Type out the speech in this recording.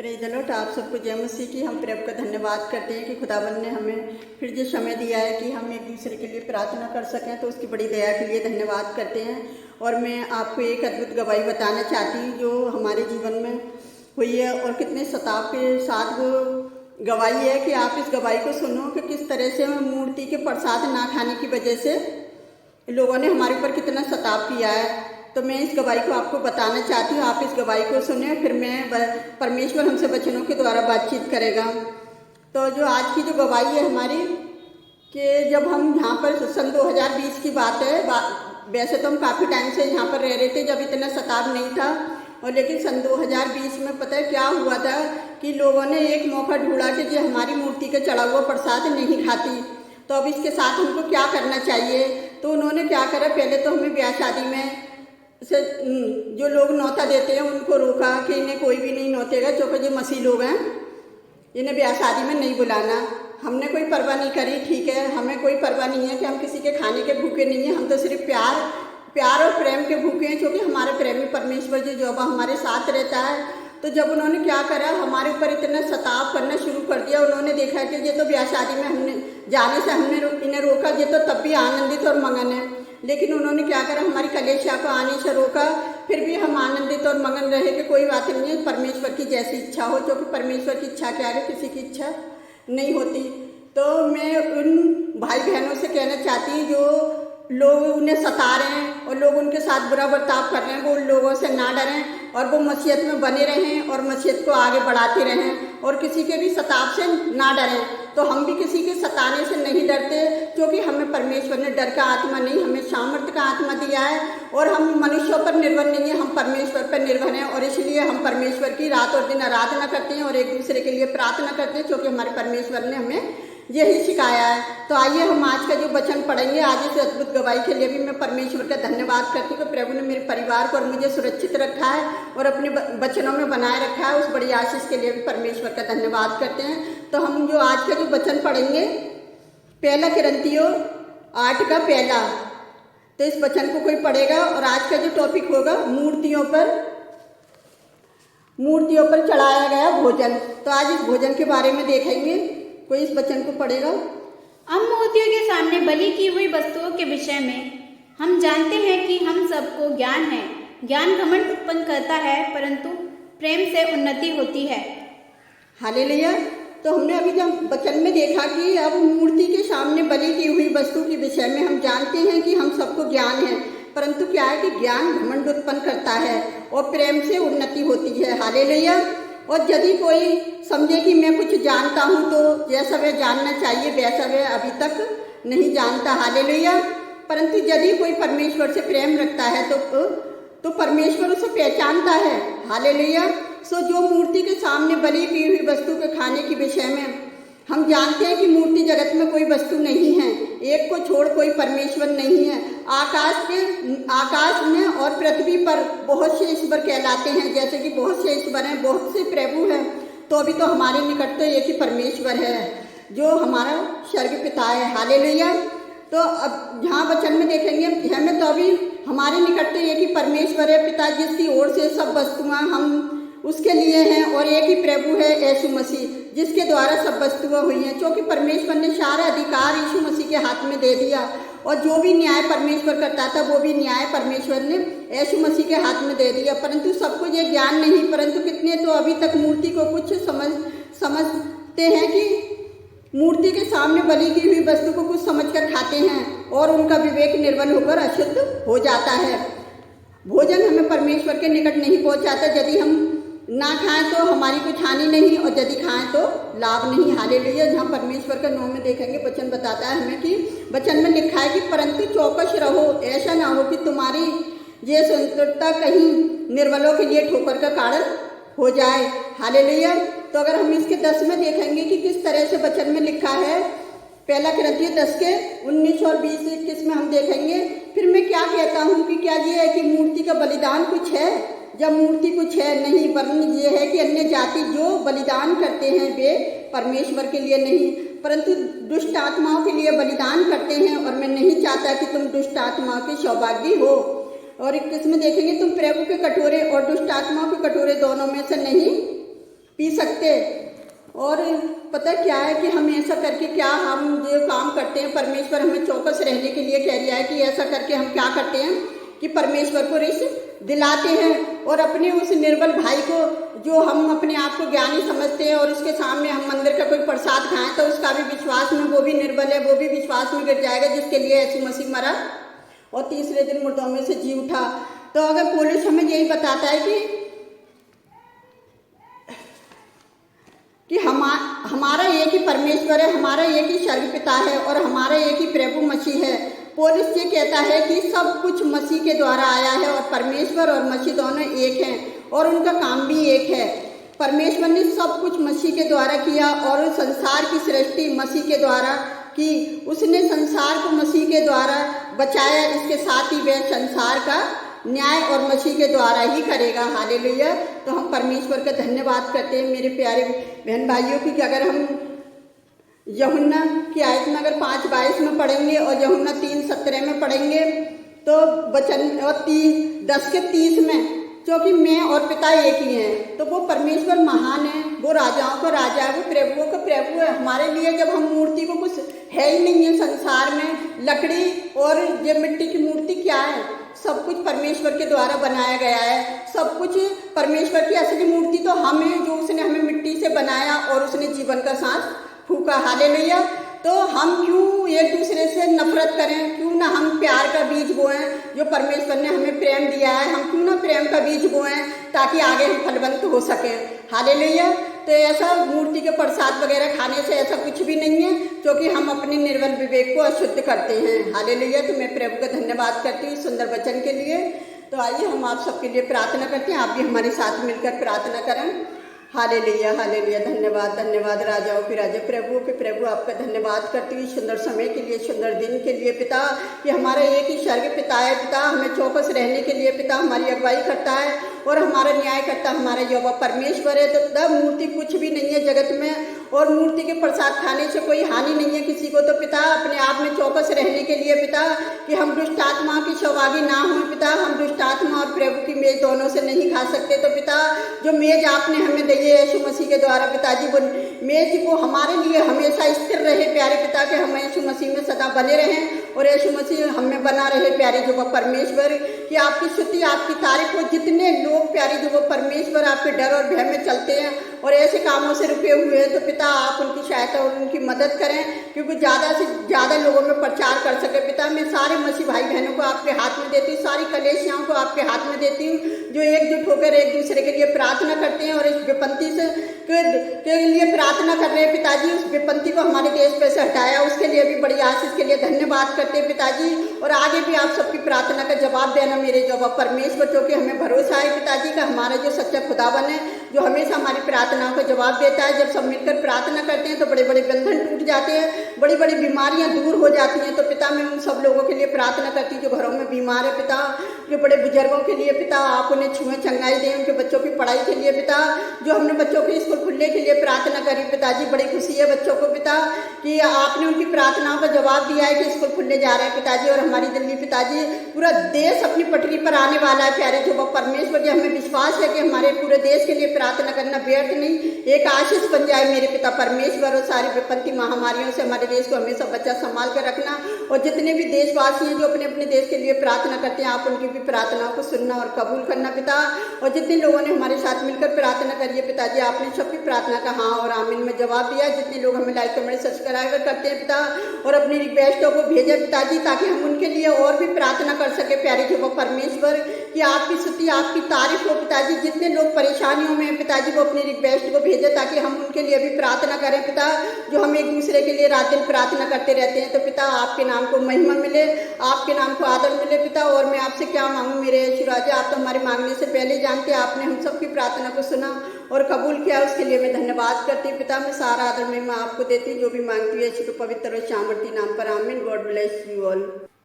Praise the Lord. आप सबको जय मसीह की। हम प्रभु का धन्यवाद करते हैं कि खुदाबंद ने हमें फिर जो समय दिया है कि हम एक दूसरे के लिए प्रार्थना कर सकें, तो उसकी बड़ी दया के लिए धन्यवाद करते हैं। और मैं आपको एक अद्भुत गवाही बताना चाहती हूँ जो हमारे जीवन में हुई है और कितने सताव के साथ वो गवाही है कि आप इस गवाही को सुनो कि किस तरह से मूर्ति के प्रसाद ना खाने की वजह से लोगों ने हमारे ऊपर कितना सताव किया है। तो मैं इस गवाही को आपको बताना चाहती हूँ, आप इस गवाही को सुने, फिर मैं परमेश्वर हमसे वचनों के द्वारा बातचीत करेगा। तो जो आज की जो गवाही है हमारी, कि जब हम यहाँ पर सन 2020 की बात है, वैसे तो हम काफ़ी टाइम से यहाँ पर रह रहे थे जब इतना सताव नहीं था, और लेकिन सन 2020 में पता है क्या हुआ था कि लोगों ने एक मौका ढूंढा कि जो हमारी मूर्ति का चढ़ा हुआ प्रसाद नहीं खाती, तो अब इसके साथ हमको क्या करना चाहिए। तो उन्होंने क्या करा, पहले तो हमें ब्याह शादी में से जो लोग नौता देते हैं उनको रोका कि इन्हें कोई भी नहीं नौतेगा, जो कि जो मसीह लोग हैं इन्हें ब्याह शादी में नहीं बुलाना। हमने कोई परवाह नहीं करी, ठीक है, हमें कोई परवाह नहीं है कि हम किसी के खाने के भूखे नहीं हैं, हम तो सिर्फ प्यार और प्रेम के भूखे हैं, क्योंकि हमारे प्रेमी परमेश्वर जो हमारे साथ रहता है। तो जब उन्होंने क्या करा, हमारे ऊपर इतना सताव करना शुरू कर दिया। उन्होंने देखा कि ये तो ब्याह शादी में हमने जाने से हमने इन्हें रोका, ये तो तब भी आनंदित और मगन है, लेकिन उन्होंने क्या करा, हमारी कलेशा को आने से रोका। फिर भी हम आनंदित और मगन रहे कि कोई बात नहीं है, परमेश्वर की जैसी इच्छा हो, क्योंकि परमेश्वर की इच्छा क्या है, किसी की इच्छा नहीं होती। तो मैं उन भाई बहनों से कहना चाहती हूँ जो लोग उन्हें सता रहे हैं और लोग उनके साथ बुरा बर्ताव कर रहे हैं, वो उन लोगों से ना डरें और वो मसीहत में बने रहें और मसीहत को आगे बढ़ाते रहें और किसी के भी सताव से ना डरें। तो हम भी किसी के सताने से नहीं डरते, क्योंकि हमें परमेश्वर ने डर का आत्मा नहीं, हमें सामर्थ्य का आत्मा दिया है। और हम मनुष्यों पर निर्भर नहीं है, हम परमेश्वर पर निर्भर हैं, और इसलिए हम परमेश्वर की रात और दिन आराधना करते हैं और एक दूसरे के लिए प्रार्थना करते हैं, क्योंकि हमारे परमेश्वर ने हमें यही सिखाया है। तो आइए हम आज का जो वचन पढ़ेंगे, आज इस अद्भुत गवाही के लिए भी मैं परमेश्वर का धन्यवाद करती हूँ कि प्रभु ने मेरे परिवार को और मुझे सुरक्षित रखा है और अपने वचनों में बनाए रखा है। उस बड़ी आशीष के लिए भी परमेश्वर का धन्यवाद करते हैं। तो हम जो आज का जो वचन पढ़ेंगे, पहला कुरिन्थियों 8 का पहला, तो इस वचन को कोई पढ़ेगा। और आज का जो टॉपिक होगा मूर्तियों पर चढ़ाया गया भोजन। तो आज इस भोजन के बारे में देखेंगे। कोई इस वचन को पढ़ेगा। हम मूर्तियों के सामने बलि की हुई वस्तुओं के विषय में हम जानते हैं कि हम सबको ज्ञान है। ज्ञान घमंड उत्पन्न करता है, परंतु प्रेम से उन्नति होती है। हालेलुया। तो हमने अभी जब वचन में देखा कि अब मूर्ति के सामने बलि की हुई वस्तु के विषय में हम जानते हैं कि हम सबको ज्ञान है, परंतु क्या है कि ज्ञान घमंड उत्पन्न करता है और प्रेम से उन्नति होती है। हालेलुया। और यदि कोई समझे कि मैं कुछ जानता हूँ, तो जैसा वह जानना चाहिए वैसा वह अभी तक नहीं जानता। हालेलुया। परंतु यदि कोई परमेश्वर से प्रेम रखता है तो परमेश्वर उसे पहचानता है। हालेलुया। सो जो मूर्ति के सामने बलि की हुई वस्तु के खाने के विषय में हम जानते हैं कि मूर्ति जगत में कोई वस्तु नहीं है, एक को छोड़ कोई परमेश्वर नहीं है। आकाश में और पृथ्वी पर बहुत से ईश्वर कहलाते हैं, जैसे कि बहुत से ईश्वर हैं, बहुत से प्रभु हैं। तो अभी तो हमारे निकट तो एक ही परमेश्वर है जो हमारा स्वर्ग पिता है। हालेलुया। तो अब यहाँ वचन में देखेंगे, हमें तो अभी हमारे निकट तो एक ही परमेश्वर है, पिता, जिसकी ओर से सब वस्तुएं हम उसके लिए हैं, और एक ही प्रभु है यीशु मसीह, जिसके द्वारा सब वस्तुएं हुई हैं। क्योंकि परमेश्वर ने सारा अधिकार यीशु मसीह के हाथ में दे दिया, और जो भी न्याय परमेश्वर करता था वो भी न्याय परमेश्वर ने यीशु मसीह के हाथ में दे दिया। परंतु सबको ये ज्ञान नहीं, परंतु कितने तो अभी तक मूर्ति को कुछ समझते हैं कि मूर्ति के सामने बलि की हुई वस्तु को कुछ समझकर खाते हैं और उनका विवेक निर्बल होकर अशुद्ध हो जाता है। भोजन हमें परमेश्वर के निकट नहीं पहुंचाता। यदि हम ना खाएं तो हमारी कुछ हानि नहीं, और यदि खाएं तो लाभ नहीं। हालेलुया। जहाँ परमेश्वर का 9 में देखेंगे, वचन बताता है हमें कि वचन में लिखा है कि परंतु चौकस रहो, ऐसा ना हो कि तुम्हारी ये स्वतंत्रता कहीं निर्बलों के लिए ठोकर का कारण हो जाए। हालेलुया। तो अगर हम इसके 10 में देखेंगे कि किस तरह से वचन में लिखा है, पहला कुरिन्थियों 10 के 19 और 20-21 में हम देखेंगे, फिर मैं क्या कहता हूँ कि क्या ये है कि मूर्ति का बलिदान कुछ है? जब मूर्ति कुछ है नहीं, वरन ये है कि अन्य जाति जो बलिदान करते हैं वे परमेश्वर के लिए नहीं, परंतु दुष्ट आत्माओं के लिए बलिदान करते हैं, और मैं नहीं चाहता कि तुम दुष्ट आत्माओं के सौभाग्य हो। और 21 में देखेंगे, तुम प्रभु के कटोरे और दुष्ट आत्माओं के कटोरे दोनों में से नहीं पी सकते। और पता क्या है कि हम ऐसा करके क्या हम जो काम करते हैं, परमेश्वर हमें चौकस रहने के लिए कह रहा है कि ऐसा करके हम क्या करते हैं कि परमेश्वर को रिस दिलाते हैं और अपने उस निर्बल भाई को, जो हम अपने आप को ज्ञानी समझते हैं और उसके सामने हम मंदिर का कोई प्रसाद खाएं तो उसका भी विश्वास में, वो भी निर्बल है, वो भी विश्वास में गिर जाएगा, जिसके लिए यीशु मसीह मरा और तीसरे दिन मुर्दों में से जी उठा। तो अगर पुलिस हमें यही बताता है कि हमारा एक ही परमेश्वर है, हमारा एक ही स्वर्ग पिता है और हमारा एक ही प्रभु मसीह है। पौलुस ये कहता है कि सब कुछ मसीह के द्वारा आया है और परमेश्वर और मसीह दोनों एक हैं और उनका काम भी एक है। परमेश्वर ने सब कुछ मसीह के द्वारा किया और संसार की सृष्टि मसीह के द्वारा की। उसने संसार को मसीह के द्वारा बचाया, इसके साथ ही वह संसार का न्याय और मसीह के द्वारा ही करेगा। हालेलुया। तो हम परमेश्वर का धन्यवाद करते हैं मेरे प्यारे बहन भाइयों की, कि अगर हम यूहन्ना की आयत में अगर 5:22 में पढ़ेंगे और यूहन्ना 3:17 में पढ़ेंगे तो वचन और 10:30 में, क्योंकि मैं और पिता एक ही हैं। तो वो परमेश्वर महान है, वो राजाओं का राजा है, वो प्रभुओं का प्रभु है। हमारे लिए जब हम मूर्ति को, कुछ है ही नहीं है संसार में, लकड़ी और ये मिट्टी की मूर्ति क्या है, सब कुछ परमेश्वर के द्वारा बनाया गया है। सब कुछ परमेश्वर की असली मूर्ति तो हम हैं, जो उसने हमें मिट्टी से बनाया और उसने जीवन का सांस फूका। हालेलुया। तो हम क्यों एक दूसरे से नफरत करें, क्यों ना हम प्यार का बीज बोएं, जो परमेश्वर ने हमें प्रेम दिया है, हम क्यों ना प्रेम का बीज बोएं ताकि आगे हम फलवंत हो सकें। हालेलुया। तो ऐसा मूर्ति के प्रसाद वगैरह खाने से ऐसा कुछ भी नहीं है, क्योंकि हम अपने निर्बल विवेक को अशुद्ध करते हैं। हालेलुया। तो मैं प्रभु का धन्यवाद करती हूँ सुंदर वचन के लिए। तो आइए हम आप सबके लिए प्रार्थना करते हैं, आप भी हमारे साथ मिलकर प्रार्थना करें। Hallelujah, hallelujah. धन्यवाद, धन्यवाद राजाओं के राजा, प्रभुओं के प्रभु, आपका धन्यवाद करती हूँ सुंदर समय के लिए, सुंदर दिन के लिए पिता, कि हमारा एक ही स्वर्ग पिता है पिता, हमें चौकस रहने के लिए पिता हमारी अगुवाई करता है और हमारा न्याय करता हमारा यहोवा परमेश्वर है। तो मूर्ति कुछ भी नहीं है जगत में, और मूर्ति के प्रसाद खाने से कोई हानि नहीं है किसी को। तो पिता अपने आप में चौकस रहने के लिए पिता, कि हम दुष्ट आत्मा की सहभागी ना हों पिता, हम दुष्ट आत्मा और प्रभु की मेज दोनों से नहीं खा सकते। तो पिता जो मेज आपने हमें दी है यीशु मसीह के द्वारा पिताजी, वो मेज को हमारे लिए हमेशा स्थिर रहे प्यारे पिता, के हम यीशु मसीह में सदा बने रहें और यीशु मसीह हमें बना रहे प्यारे जो वो परमेश्वर, कि आपकी स्तुति आपकी तारीफ हो। जितने लोग प्यारे जो वो परमेश्वर आपके डर और भय में चलते हैं और ऐसे कामों से रुके हुए हैं, तो पिता आप उनकी सहायता और उनकी मदद करें, क्योंकि ज़्यादा से ज़्यादा लोगों में प्रचार कर सके पिता। मैं सारे मसीह भाई बहनों को आपके हाथ में देती हूँ, सारी कलेसियाओं को आपके हाथ में देती हूँ, जो एकजुट होकर एक दूसरे के लिए प्रार्थना करते हैं और इस विपत्ति से के लिए प्रार्थना कर रहे हैं पिताजी। उस विपत्ति को हमारे देश पे से हटाया, उसके लिए भी बड़ी आशीष के लिए धन्यवाद करते हैं पिताजी। और आगे भी आप सबकी प्रार्थना का जवाब देना मेरे जवाब परमेश्वर, क्योंकि हमें भरोसा है पिताजी का हमारा जो सच्चा खुदावन है, जो हमेशा हमारी प्रार्थनाओं का जवाब देता है। जब सब मिलकर प्रार्थना करते हैं तो बड़े बड़े बंधन टूट जाते हैं, बड़ी बड़ी बीमारियां दूर हो जाती हैं। तो पिता मैं उन सब लोगों के लिए प्रार्थना करती हूँ जो घरों में बीमार है पिता, जो बड़े बुजुर्गों के लिए पिता आप उन्हें छुए चंगाई दें, उनके बच्चों की पढ़ाई के लिए पिता, जो हमने बच्चों के स्कूल खुलने के लिए प्रार्थना करी पिताजी, बड़ी खुशी है बच्चों को पिता कि आपने उनकी प्रार्थनाओं का जवाब दिया है कि स्कूल खुलने जा रहे हैं पिताजी। और हमारी दिल्ली पिताजी, पूरा देश अपनी पटरी पर आने वाला है प्यारे जो परमेश्वर जी। हमें विश्वास है कि हमारे पूरे देश के लिए प्रार्थना करना व्यर्थ नहीं, एक आशीष बन जाए मेरे पिता परमेश्वर। और सारी विपत्ति महामारियों से हमारे देश को हमेशा बच्चा संभाल कर रखना, और जितने भी देशवासी हैं जो अपने अपने देश के लिए प्रार्थना करते हैं, आप उनकी भी प्रार्थनाओं को सुनना और कबूल करना पिता। और जितने लोगों ने हमारे साथ मिलकर प्रार्थना करी है पिताजी, आपने सबकी प्रार्थना का हाँ और आमीन में जवाब दिया। जितने लोग हमें लाइक कमेंट सब्सक्राइब करते हैं पिता, और अपनी रिक्वेस्टों को भेजे पिताजी, ताकि हम उनके लिए और भी प्रार्थना कर सके प्यारे जो परमेश्वर, कि आपकी स्तुति आपकी तारीफ हो पिताजी। जितने लोग परेशानियों में हैं पिताजी, वो अपनी रिक्वेस्ट को भेजे ताकि हम उनके लिए भी प्रार्थना करें पिता, जो हम एक दूसरे के लिए रात दिन प्रार्थना करते रहते हैं। तो पिता आपके नाम को महिमा मिले, आपके नाम को आदर मिले पिता। और मैं आपसे क्या मांगूं मेरे यीशु राजा, आप तो हमारे मांगने से पहले जानते हैं, आपने हम सबकी प्रार्थना को सुना और कबूल किया, उसके लिए मैं धन्यवाद करती हूँ पिता। मैं सारा आदर मैं आपको देती हूँ, जो भी मांगती है यीशु के पवित्र और सामर्थी नाम पर आमीन। God bless you all.